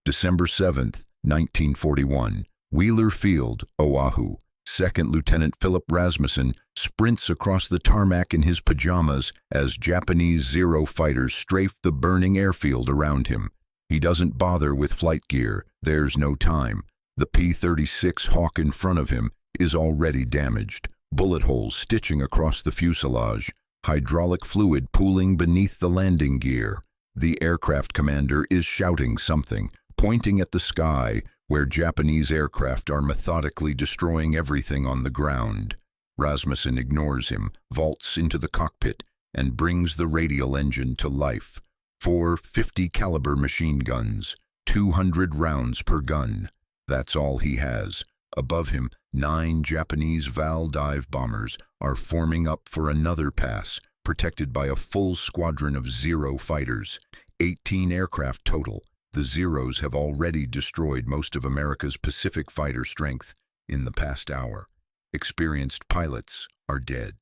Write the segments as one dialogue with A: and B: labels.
A: December 7th, 1941, Wheeler Field, Oahu. Second Lieutenant Philip Rasmussen sprints across the tarmac in his pajamas as Japanese Zero fighters strafe the burning airfield around him. He doesn't bother with flight gear. There's no time. The P-36 Hawk in front of him is already damaged. Bullet holes stitching across the fuselage. Hydraulic fluid pooling beneath the landing gear. The aircraft commander is shouting something, pointing at the sky, where Japanese aircraft are methodically destroying everything on the ground. Rasmussen ignores him, vaults into the cockpit, and brings the radial engine to life. 4 50-caliber machine guns, 200 rounds per gun. That's all he has. Above him, 9 Japanese Val dive bombers are forming up for another pass, protected by a full squadron of Zero fighters. 18 aircraft total. The Zeros have already destroyed most of America's Pacific fighter strength in the past hour. Experienced pilots are dead.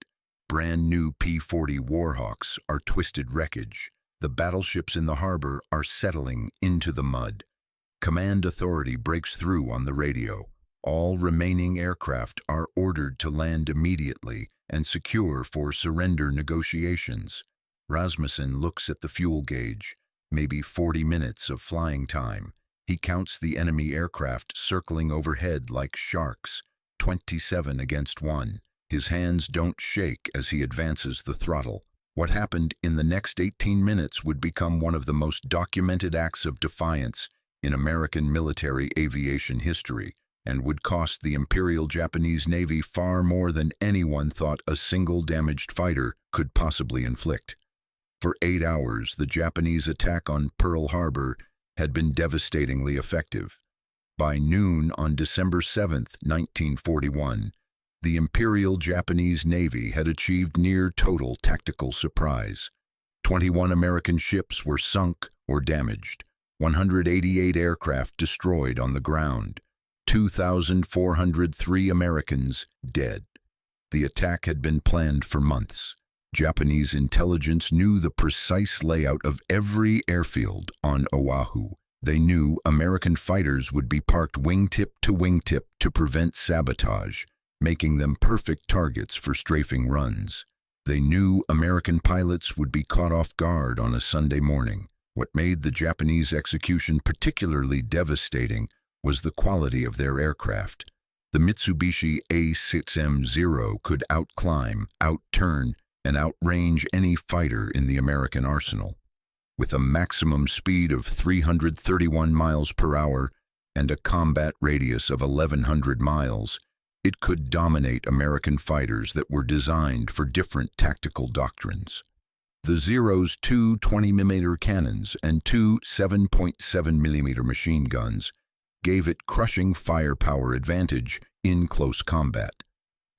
A: Brand new P-40 Warhawks are twisted wreckage. The battleships in the harbor are settling into the mud. Command authority breaks through on the radio. All remaining aircraft are ordered to land immediately and secure for surrender negotiations. Rasmussen looks at the fuel gauge. Maybe 40 minutes of flying time. He counts the enemy aircraft circling overhead like sharks, 27 against 1. His hands don't shake as he advances the throttle. What happened in the next 18 minutes would become one of the most documented acts of defiance in American military aviation history, and would cost the Imperial Japanese Navy far more than anyone thought a single damaged fighter could possibly inflict. For 8 hours, the Japanese attack on Pearl Harbor had been devastatingly effective. By noon on December 7, 1941, the Imperial Japanese Navy had achieved near total tactical surprise. 21 American ships were sunk or damaged, 188 aircraft destroyed on the ground, 2,403 Americans dead. The attack had been planned for months. Japanese intelligence knew the precise layout of every airfield on Oahu. They knew American fighters would be parked wingtip to prevent sabotage, making them perfect targets for strafing runs. They knew American pilots would be caught off guard on a Sunday morning. What made the Japanese execution particularly devastating was the quality of their aircraft. The Mitsubishi A6M0 could outclimb, outturn, and outrange any fighter in the American arsenal. With a maximum speed of 331 miles per hour and a combat radius of 1,100 miles, it could dominate American fighters that were designed for different tactical doctrines. The Zero's 2 20mm cannons and 2 7.7mm machine guns gave it crushing firepower advantage in close combat.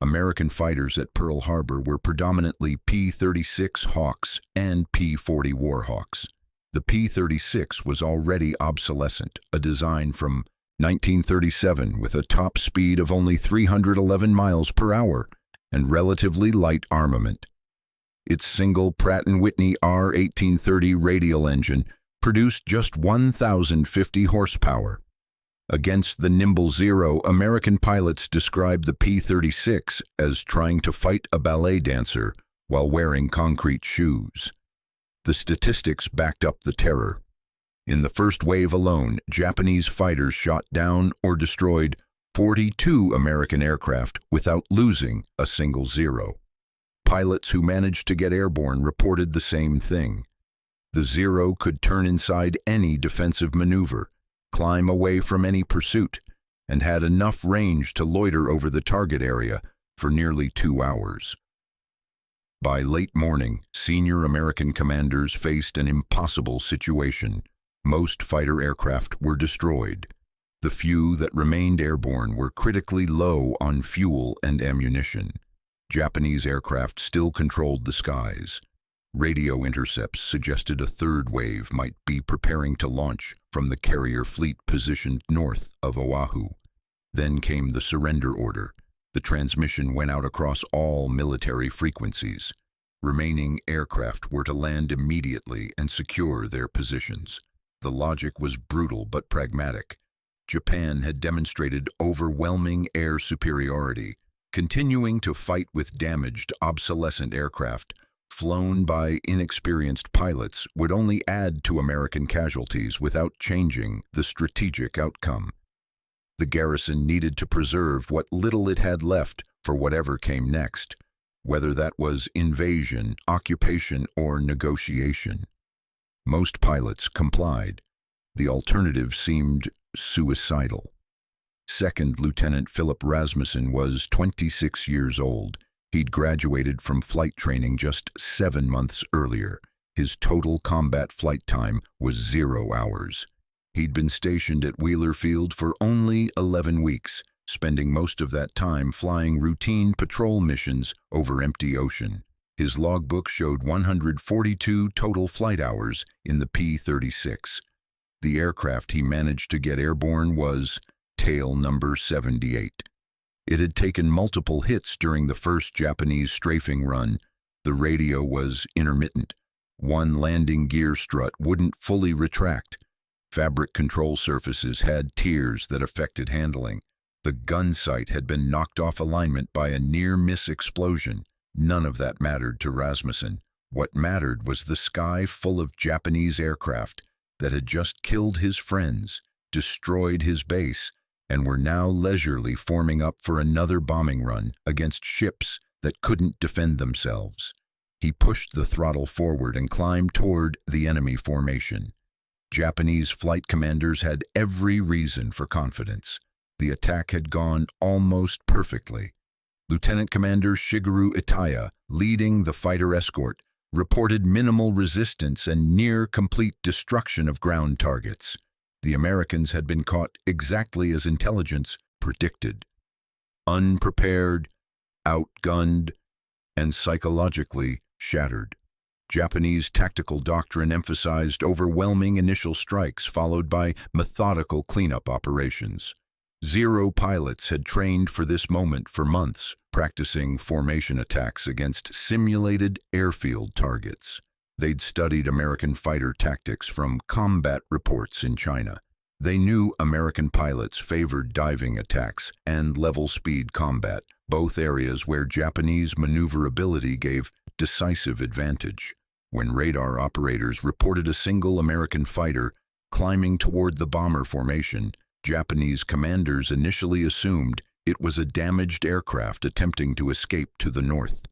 A: American fighters at Pearl Harbor were predominantly P-36 Hawks and P-40 Warhawks. The P-36 was already obsolescent, a design from 1937 with a top speed of only 311 miles per hour and relatively light armament. Its single Pratt & Whitney R1830 radial engine produced just 1,050 horsepower. Against the nimble Zero, American pilots described the P-36 as trying to fight a ballet dancer while wearing concrete shoes. The statistics backed up the terror. In the first wave alone, Japanese fighters shot down or destroyed 42 American aircraft without losing a single Zero. Pilots who managed to get airborne reported the same thing. The Zero could turn inside any defensive maneuver, climb away from any pursuit, and had enough range to loiter over the target area for nearly 2 hours. By late morning, senior American commanders faced an impossible situation. Most fighter aircraft were destroyed. The few that remained airborne were critically low on fuel and ammunition. Japanese aircraft still controlled the skies. Radio intercepts suggested a third wave might be preparing to launch from the carrier fleet positioned north of Oahu. Then came the surrender order. The transmission went out across all military frequencies. Remaining aircraft were to land immediately and secure their positions. The logic was brutal but pragmatic. Japan had demonstrated overwhelming air superiority. Continuing to fight with damaged, obsolescent aircraft, flown by inexperienced pilots, would only add to American casualties without changing the strategic outcome. The garrison needed to preserve what little it had left for whatever came next, whether that was invasion, occupation, or negotiation. Most pilots complied. The alternative seemed suicidal. Second Lieutenant Philip Rasmussen was 26 years old. He'd graduated from flight training just 7 months earlier. His total combat flight time was 0 hours. He'd been stationed at Wheeler Field for only 11 weeks, spending most of that time flying routine patrol missions over empty ocean. His logbook showed 142 total flight hours in the P-36. The aircraft he managed to get airborne was tail number 78. It had taken multiple hits during the first Japanese strafing run. The radio was intermittent. One landing gear strut wouldn't fully retract. Fabric control surfaces had tears that affected handling. The gun sight had been knocked off alignment by a near-miss explosion. None of that mattered to Rasmussen. What mattered was the sky full of Japanese aircraft that had just killed his friends, destroyed his base, and were now leisurely forming up for another bombing run against ships that couldn't defend themselves. He pushed the throttle forward and climbed toward the enemy formation. Japanese flight commanders had every reason for confidence. The attack had gone almost perfectly. Lieutenant Commander Shigeru Itaya, leading the fighter escort, reported minimal resistance and near-complete destruction of ground targets. The Americans had been caught exactly as intelligence predicted. Unprepared, outgunned, and psychologically shattered. Japanese tactical doctrine emphasized overwhelming initial strikes followed by methodical cleanup operations. 0 pilots had trained for this moment for months, practicing formation attacks against simulated airfield targets. They'd studied American fighter tactics from combat reports in China. They knew American pilots favored diving attacks and level-speed combat, both areas where Japanese maneuverability gave decisive advantage. When radar operators reported a single American fighter climbing toward the bomber formation, Japanese commanders initially assumed it was a damaged aircraft attempting to escape to the north.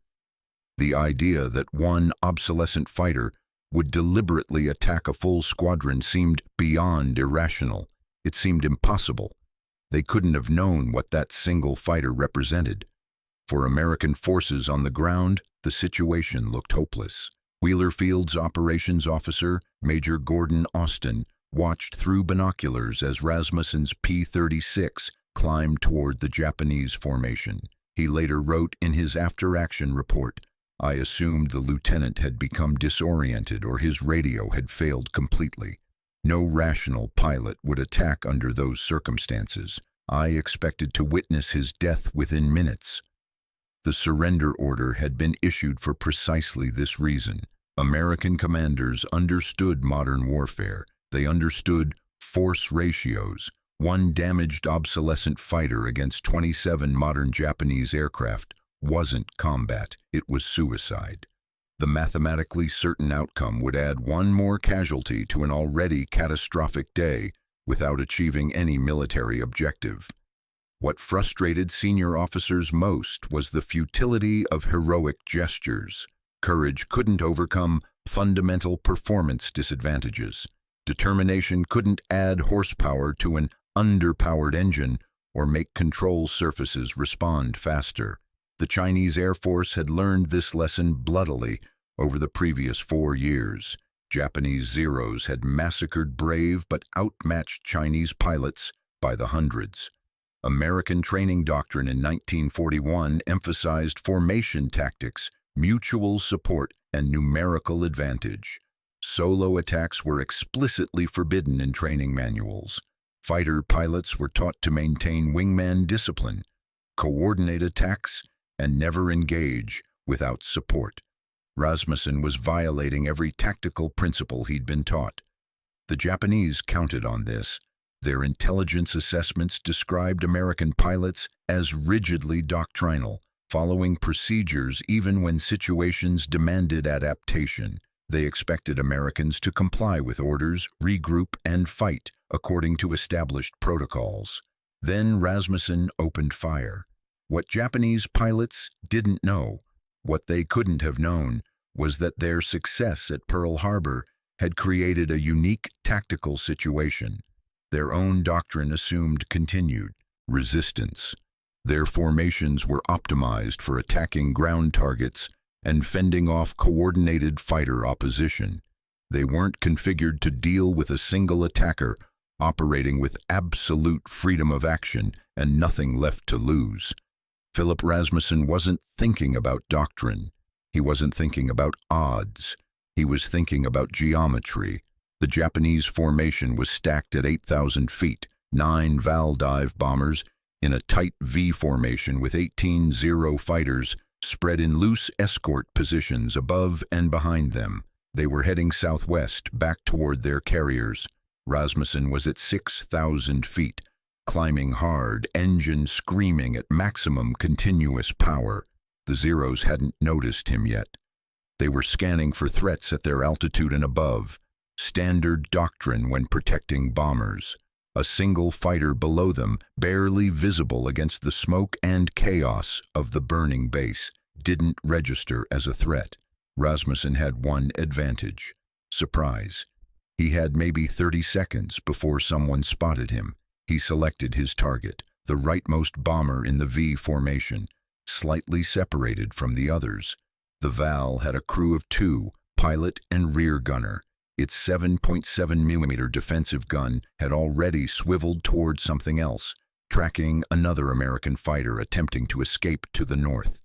A: The idea that one obsolescent fighter would deliberately attack a full squadron seemed beyond irrational. It seemed impossible. They couldn't have known what that single fighter represented. For American forces on the ground, the situation looked hopeless. Wheeler Field's operations officer, Major Gordon Austin, watched through binoculars as Rasmussen's P-36 climbed toward the Japanese formation. He later wrote in his after-action report, "I assumed the lieutenant had become disoriented or his radio had failed completely. No rational pilot would attack under those circumstances. I expected to witness his death within minutes." The surrender order had been issued for precisely this reason. American commanders understood modern warfare. They understood force ratios. One damaged obsolescent fighter against 27 modern Japanese aircraft wasn't combat, it was suicide. The mathematically certain outcome would add one more casualty to an already catastrophic day without achieving any military objective. What frustrated senior officers most was the futility of heroic gestures. Courage couldn't overcome fundamental performance disadvantages. Determination couldn't add horsepower to an underpowered engine or make control surfaces respond faster. The Chinese Air Force had learned this lesson bloodily over the previous 4 years. Japanese Zeros had massacred brave but outmatched Chinese pilots by the hundreds. American training doctrine in 1941 emphasized formation tactics, mutual support, and numerical advantage. Solo attacks were explicitly forbidden in training manuals. Fighter pilots were taught to maintain wingman discipline, coordinate attacks, and never engage without support. Rasmussen was violating every tactical principle he'd been taught. The Japanese counted on this. Their intelligence assessments described American pilots as rigidly doctrinal, following procedures even when situations demanded adaptation. They expected Americans to comply with orders, regroup, and fight according to established protocols. Then Rasmussen opened fire. What Japanese pilots didn't know, what they couldn't have known, was that their success at Pearl Harbor had created a unique tactical situation. Their own doctrine assumed continued resistance. Their formations were optimized for attacking ground targets and fending off coordinated fighter opposition. They weren't configured to deal with a single attacker, operating with absolute freedom of action and nothing left to lose. Philip Rasmussen wasn't thinking about doctrine. He wasn't thinking about odds. He was thinking about geometry. The Japanese formation was stacked at 8,000 feet, 9 Val dive bombers in a tight V formation with 18 Zero fighters spread in loose escort positions above and behind them. They were heading southwest, back toward their carriers. Rasmussen was at 6,000 feet, climbing hard, engine screaming at maximum continuous power. The Zeros hadn't noticed him yet. They were scanning for threats at their altitude and above. Standard doctrine when protecting bombers. A single fighter below them, barely visible against the smoke and chaos of the burning base, didn't register as a threat. Rasmussen had one advantage: surprise. He had maybe 30 seconds before someone spotted him. He selected his target, the rightmost bomber in the V formation, slightly separated from the others. The Val had a crew of 2, pilot and rear gunner. Its 7.7mm defensive gun had already swiveled toward something else, tracking another American fighter attempting to escape to the north.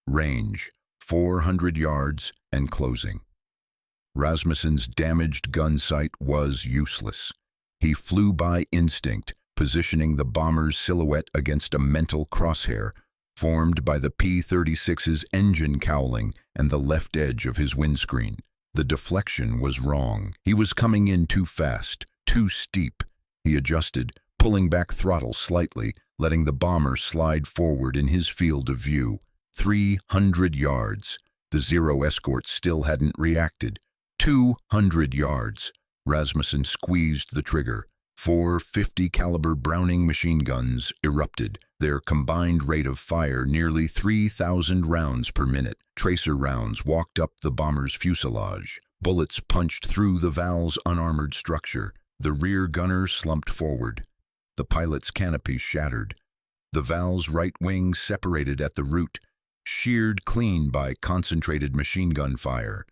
A: Range: 400 yards and closing. Rasmussen's damaged gun sight was useless. He flew by instinct, positioning the bomber's silhouette against a mental crosshair formed by the P-36's engine cowling and the left edge of his windscreen. The deflection was wrong. He was coming in too fast, too steep. He adjusted, pulling back throttle slightly, letting the bomber slide forward in his field of view. 300 yards. The Zero escort still hadn't reacted. 200 yards. Rasmussen squeezed the trigger. 4 50 caliber Browning machine guns erupted, their combined rate of fire nearly 3,000 rounds per minute. Tracer rounds walked up the bomber's fuselage. Bullets punched through the Val's unarmored structure. The rear gunner slumped forward. The pilot's canopy shattered. The Val's right wing separated at the root, sheared clean by concentrated machine gun fire.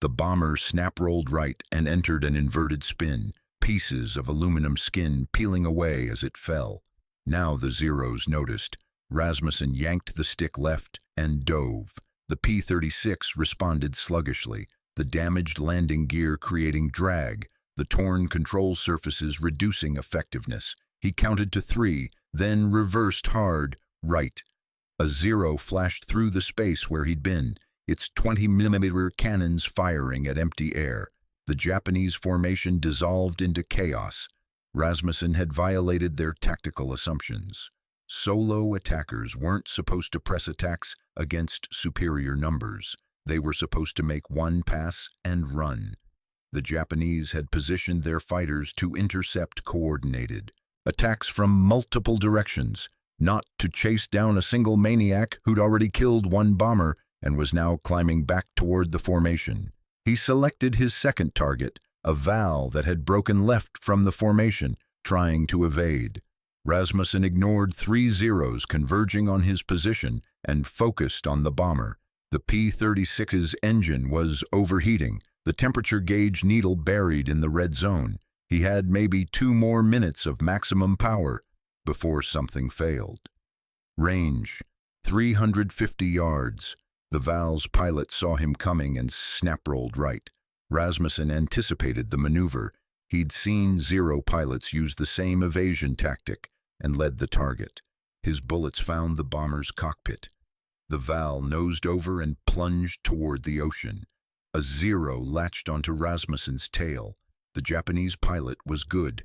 A: The bomber snap-rolled right and entered an inverted spin, pieces of aluminum skin peeling away as it fell. Now the Zeros noticed. Rasmussen yanked the stick left and dove. The P-36 responded sluggishly, the damaged landing gear creating drag, the torn control surfaces reducing effectiveness. He counted to 3, then reversed hard, right. A Zero flashed through the space where he'd been, its 20mm cannons firing at empty air. The Japanese formation dissolved into chaos. Rasmussen had violated their tactical assumptions. Solo attackers weren't supposed to press attacks against superior numbers. They were supposed to make one pass and run. The Japanese had positioned their fighters to intercept coordinated attacks from multiple directions, not to chase down a single maniac who'd already killed one bomber and was now climbing back toward the formation. He selected his second target, a Val that had broken left from the formation, trying to evade. Rasmussen ignored 3 Zeros converging on his position and focused on the bomber. The P-36's engine was overheating, the temperature gauge needle buried in the red zone. He had maybe 2 more minutes of maximum power before something failed. Range: 350 yards. The Val's pilot saw him coming and snap-rolled right. Rasmussen anticipated the maneuver. He'd seen Zero pilots use the same evasion tactic and led the target. His bullets found the bomber's cockpit. The Val nosed over and plunged toward the ocean. A Zero latched onto Rasmussen's tail. The Japanese pilot was good,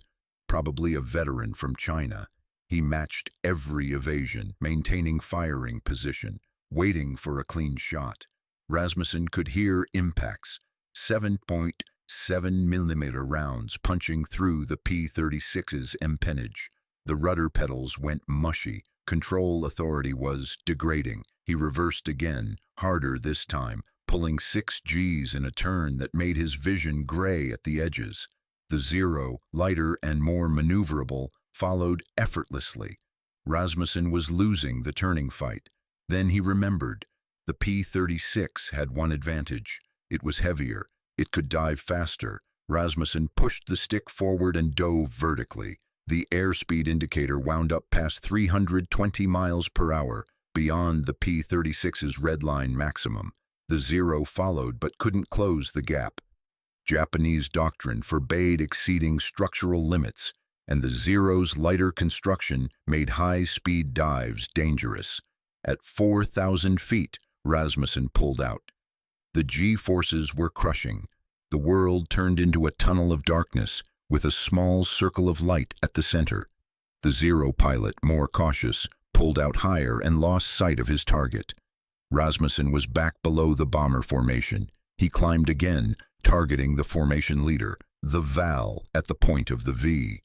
A: probably a veteran from China. He matched every evasion, maintaining firing position, waiting for a clean shot. Rasmussen could hear impacts, 7.7mm rounds punching through the P-36's empennage. The rudder pedals went mushy. Control authority was degrading. He reversed again, harder this time, pulling 6 Gs in a turn that made his vision gray at the edges. The Zero, lighter and more maneuverable, followed effortlessly. Rasmussen was losing the turning fight. Then he remembered. The P-36 had one advantage. It was heavier. It could dive faster. Rasmussen pushed the stick forward and dove vertically. The airspeed indicator wound up past 320 miles per hour, beyond the P-36's redline maximum. The Zero followed but couldn't close the gap. Japanese doctrine forbade exceeding structural limits, and the Zero's lighter construction made high-speed dives dangerous. At 4,000 feet, Rasmussen pulled out. The G-forces were crushing. The world turned into a tunnel of darkness, with a small circle of light at the center. The Zero pilot, more cautious, pulled out higher and lost sight of his target. Rasmussen was back below the bomber formation. He climbed again, targeting the formation leader, the Val, at the point of the V.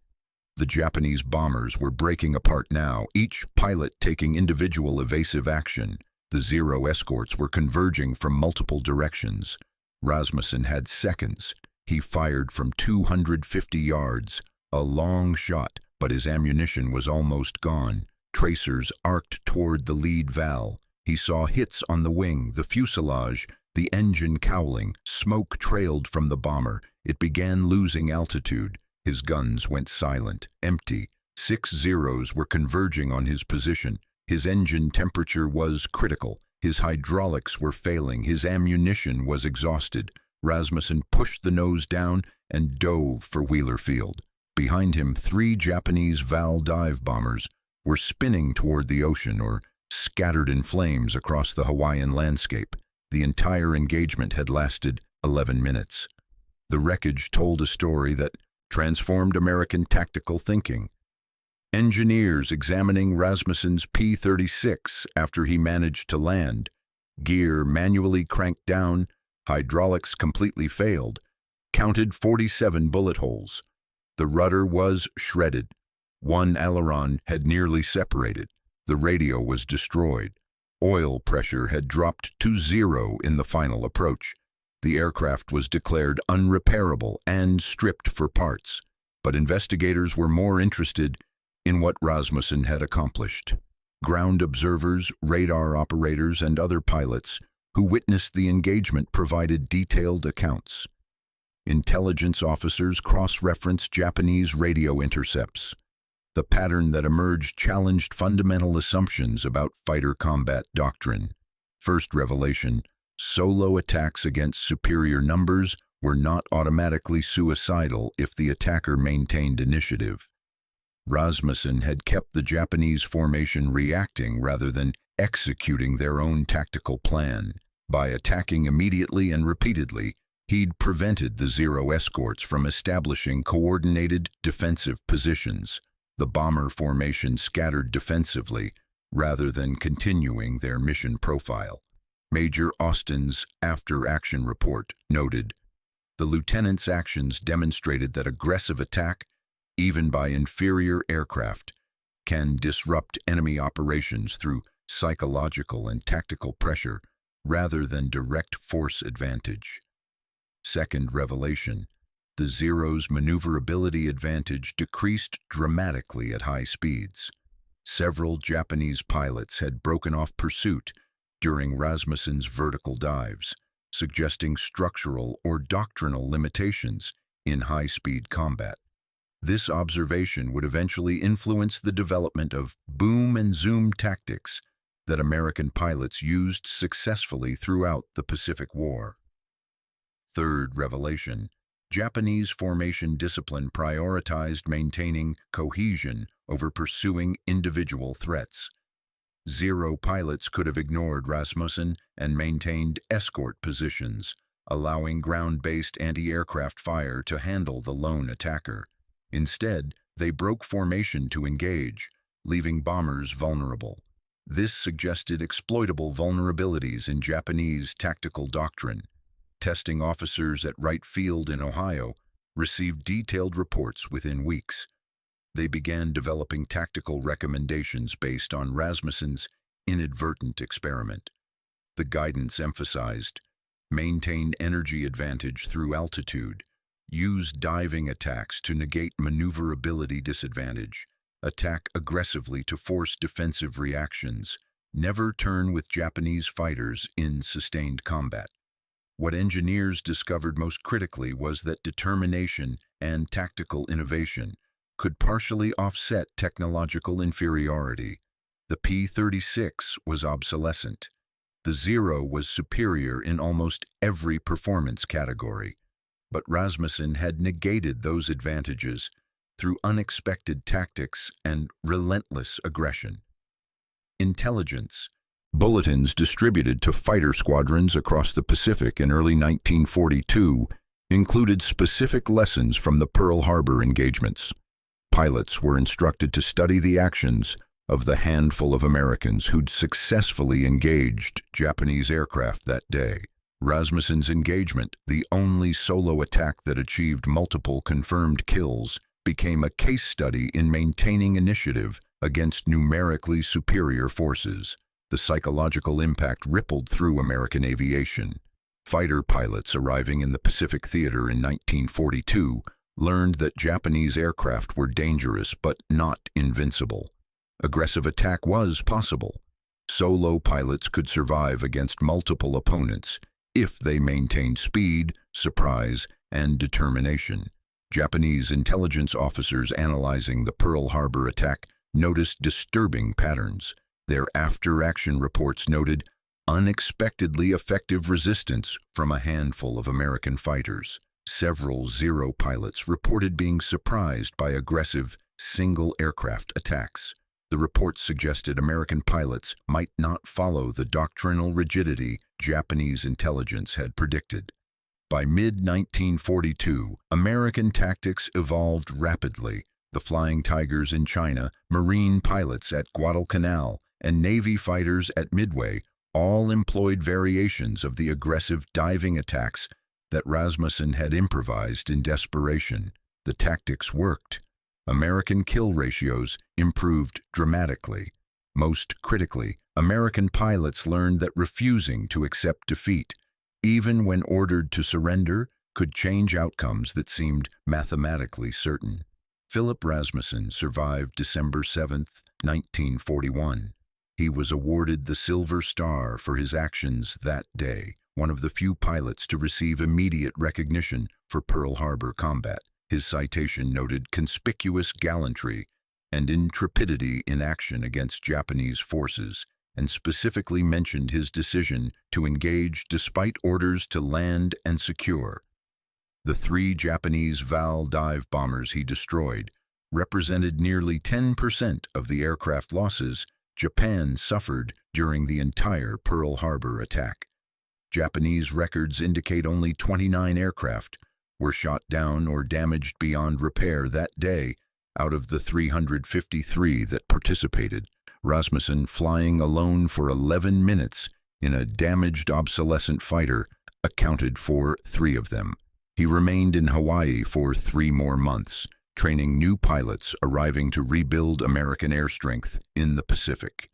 A: The Japanese bombers were breaking apart now, each pilot taking individual evasive action. The Zero escorts were converging from multiple directions. Rasmussen had seconds. He fired from 250 yards, a long shot, but his ammunition was almost gone. Tracers arced toward the lead Val. He saw hits on the wing, the fuselage, the engine cowling. Smoke trailed from the bomber. It began losing altitude. His guns went silent, empty. 6 Zeros were converging on his position. His engine temperature was critical. His hydraulics were failing. His ammunition was exhausted. Rasmussen pushed the nose down and dove for Wheeler Field. Behind him, 3 Japanese Val dive bombers were spinning toward the ocean or scattered in flames across the Hawaiian landscape. The entire engagement had lasted 11 minutes. The wreckage told a story that transformed American tactical thinking. Engineers examining Rasmussen's P-36 after he managed to land. Gear manually cranked down, hydraulics completely failed, counted 47 bullet holes. The rudder was shredded. One aileron had nearly separated. The radio was destroyed. Oil pressure had dropped to 0 in the final approach. The aircraft was declared unrepairable and stripped for parts. But investigators were more interested in what Rasmussen had accomplished. Ground observers, radar operators, and other pilots who witnessed the engagement provided detailed accounts. Intelligence officers cross-referenced Japanese radio intercepts. The pattern that emerged challenged fundamental assumptions about fighter combat doctrine. First revelation: solo attacks against superior numbers were not automatically suicidal if the attacker maintained initiative. Rasmussen had kept the Japanese formation reacting rather than executing their own tactical plan. By attacking immediately and repeatedly, he'd prevented the Zero escorts from establishing coordinated defensive positions. The bomber formation scattered defensively rather than continuing their mission profile. Major Austin's after-action report noted, "The lieutenant's actions demonstrated that aggressive attack, even by inferior aircraft, can disrupt enemy operations through psychological and tactical pressure rather than direct force advantage." Second revelation: the Zero's maneuverability advantage decreased dramatically at high speeds. Several Japanese pilots had broken off pursuit during Rasmussen's vertical dives, suggesting structural or doctrinal limitations in high-speed combat. This observation would eventually influence the development of boom and zoom tactics that American pilots used successfully throughout the Pacific War. Third revelation: Japanese formation discipline prioritized maintaining cohesion over pursuing individual threats. Zero pilots could have ignored Rasmussen and maintained escort positions, allowing ground-based anti-aircraft fire to handle the lone attacker. Instead, they broke formation to engage, leaving bombers vulnerable. This suggested exploitable vulnerabilities in Japanese tactical doctrine. Testing officers at Wright Field in Ohio received detailed reports within weeks. They began developing tactical recommendations based on Rasmussen's inadvertent experiment. The guidance emphasized: maintain energy advantage through altitude, use diving attacks to negate maneuverability disadvantage, attack aggressively to force defensive reactions, never turn with Japanese fighters in sustained combat. What engineers discovered most critically was that determination and tactical innovation could partially offset technological inferiority. The P-36 was obsolescent. The Zero was superior in almost every performance category. But Rasmussen had negated those advantages through unexpected tactics and relentless aggression. Intelligence. Bulletins distributed to fighter squadrons across the Pacific in early 1942 included specific lessons from the Pearl Harbor engagements. Pilots were instructed to study the actions of the handful of Americans who'd successfully engaged Japanese aircraft that day. Rasmussen's engagement, the only solo attack that achieved multiple confirmed kills, became a case study in maintaining initiative against numerically superior forces. The psychological impact rippled through American aviation. Fighter pilots arriving in the Pacific Theater in 1942 learned that Japanese aircraft were dangerous but not invincible. Aggressive attack was possible. Solo pilots could survive against multiple opponents if they maintained speed, surprise, and determination. Japanese intelligence officers analyzing the Pearl Harbor attack noticed disturbing patterns. Their after-action reports noted unexpectedly effective resistance from a handful of American fighters. Several Zero pilots reported being surprised by aggressive single-aircraft attacks. The reports suggested American pilots might not follow the doctrinal rigidity Japanese intelligence had predicted. By mid-1942, American tactics evolved rapidly. The Flying Tigers in China, Marine pilots at Guadalcanal, and Navy fighters at Midway all employed variations of the aggressive diving attacks that Rasmussen had improvised in desperation. The tactics worked. American kill ratios improved dramatically. Most critically, American pilots learned that refusing to accept defeat, even when ordered to surrender, could change outcomes that seemed mathematically certain. Philip Rasmussen survived December 7, 1941. He was awarded the Silver Star for his actions that day, one of the few pilots to receive immediate recognition for Pearl Harbor combat. His citation noted conspicuous gallantry and intrepidity in action against Japanese forces, and specifically mentioned his decision to engage despite orders to land and secure. The 3 Japanese Val dive bombers he destroyed represented nearly 10% of the aircraft losses Japan suffered during the entire Pearl Harbor attack. Japanese records indicate only 29 aircraft were shot down or damaged beyond repair that day out of the 353 that participated. Rasmussen, flying alone for 11 minutes in a damaged obsolescent fighter, accounted for 3 of them. He remained in Hawaii for 3 more months, training new pilots arriving to rebuild American air strength in the Pacific.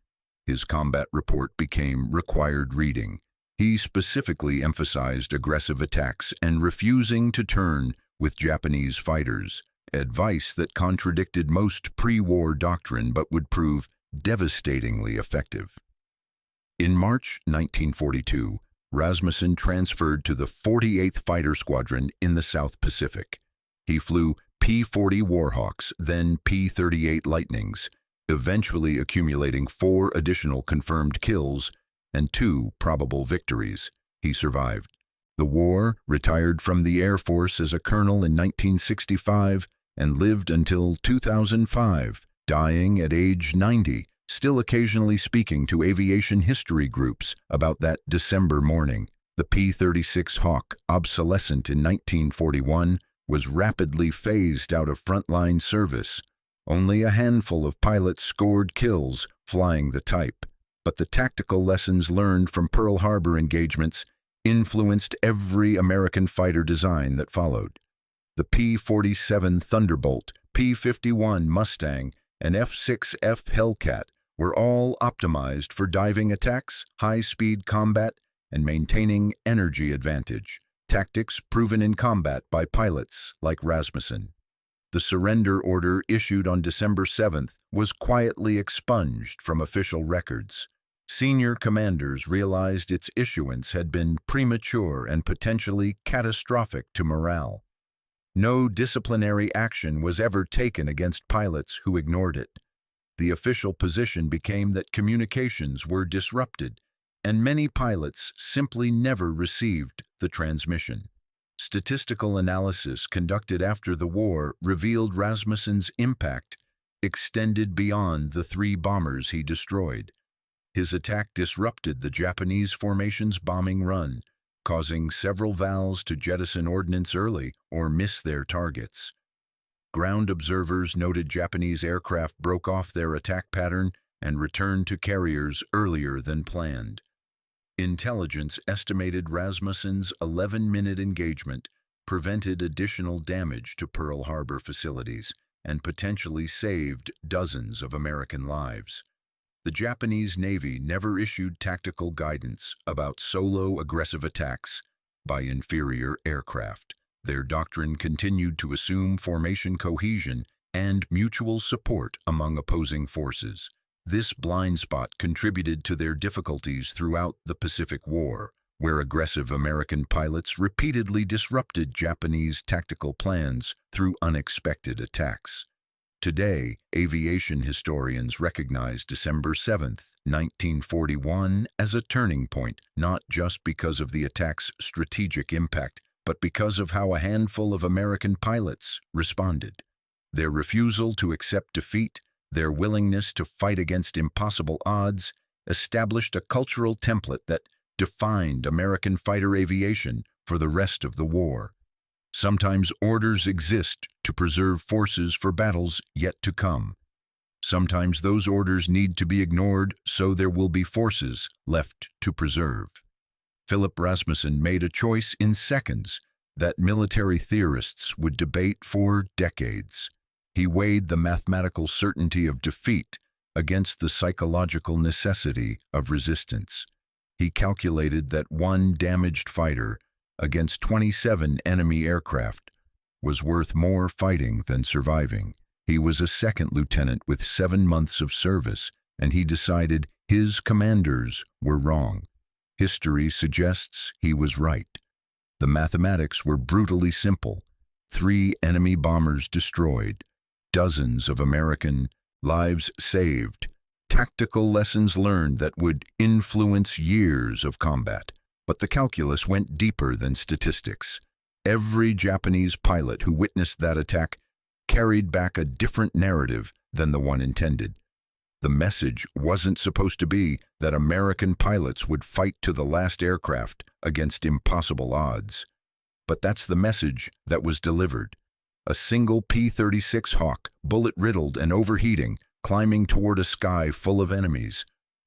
A: His combat report became required reading. He specifically emphasized aggressive attacks and refusing to turn with Japanese fighters, advice that contradicted most pre-war doctrine but would prove devastatingly effective. In March 1942, Rasmussen transferred to the 48th Fighter Squadron in the South Pacific. He flew P-40 Warhawks, then P-38 Lightnings, eventually accumulating 4 additional confirmed kills and 2 probable victories. He survived the war, retired from the Air Force as a colonel in 1965, and lived until 2005, dying at age 90, still occasionally speaking to aviation history groups about that December morning. The P-36 Hawk, obsolescent in 1941, was rapidly phased out of frontline service. Only a handful of pilots scored kills flying the type, but the tactical lessons learned from Pearl Harbor engagements influenced every American fighter design that followed. The P-47 Thunderbolt, P-51 Mustang, and F-6F Hellcat were all optimized for diving attacks, high-speed combat, and maintaining energy advantage, tactics proven in combat by pilots like Rasmussen. The surrender order issued on December 7th was quietly expunged from official records. Senior commanders realized its issuance had been premature and potentially catastrophic to morale. No disciplinary action was ever taken against pilots who ignored it. The official position became that communications were disrupted, and many pilots simply never received the transmission. Statistical analysis conducted after the war revealed Rasmussen's impact extended beyond the 3 bombers he destroyed. His attack disrupted the Japanese formation's bombing run, causing several VALs to jettison ordnance early or miss their targets. Ground observers noted Japanese aircraft broke off their attack pattern and returned to carriers earlier than planned. Intelligence estimated Rasmussen's 11-minute engagement prevented additional damage to Pearl Harbor facilities and potentially saved dozens of American lives. The Japanese Navy never issued tactical guidance about solo aggressive attacks by inferior aircraft. Their doctrine continued to assume formation cohesion and mutual support among opposing forces. This blind spot contributed to their difficulties throughout the Pacific War, where aggressive American pilots repeatedly disrupted Japanese tactical plans through unexpected attacks. Today, aviation historians recognize December 7, 1941 as a turning point, not just because of the attack's strategic impact, but because of how a handful of American pilots responded. Their refusal to accept defeat, their willingness to fight against impossible odds, established a cultural template that defined American fighter aviation for the rest of the war. Sometimes orders exist to preserve forces for battles yet to come. Sometimes those orders need to be ignored so there will be forces left to preserve. Philip Rasmussen made a choice in seconds that military theorists would debate for decades. He weighed the mathematical certainty of defeat against the psychological necessity of resistance. He calculated that one damaged fighter against 27 enemy aircraft was worth more fighting than surviving. He was a second lieutenant with 7 months of service, and he decided his commanders were wrong. History suggests he was right. The mathematics were brutally simple. 3 enemy bombers destroyed, dozens of American lives saved, tactical lessons learned that would influence years of combat. But the calculus went deeper than statistics. Every Japanese pilot who witnessed that attack carried back a different narrative than the one intended. The message wasn't supposed to be that American pilots would fight to the last aircraft against impossible odds. But that's the message that was delivered. A single P-36 Hawk, bullet-riddled and overheating, climbing toward a sky full of enemies.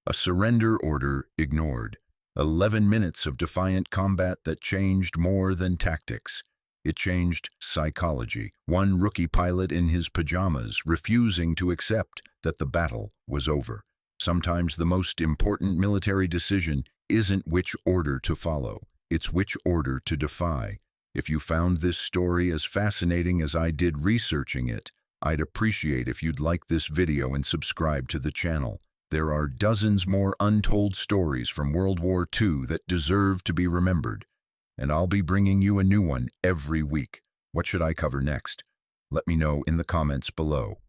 A: A surrender order ignored. 11 minutes of defiant combat that changed more than tactics. It changed psychology. One rookie pilot in his pajamas refusing to accept that the battle was over. Sometimes the most important military decision isn't which order to follow, it's which order to defy. If you found this story as fascinating as I did researching it, I'd appreciate if you'd like this video and subscribe to the channel. There are dozens more untold stories from World War II that deserve to be remembered, and I'll be bringing you a new one every week. What should I cover next? Let me know in the comments below.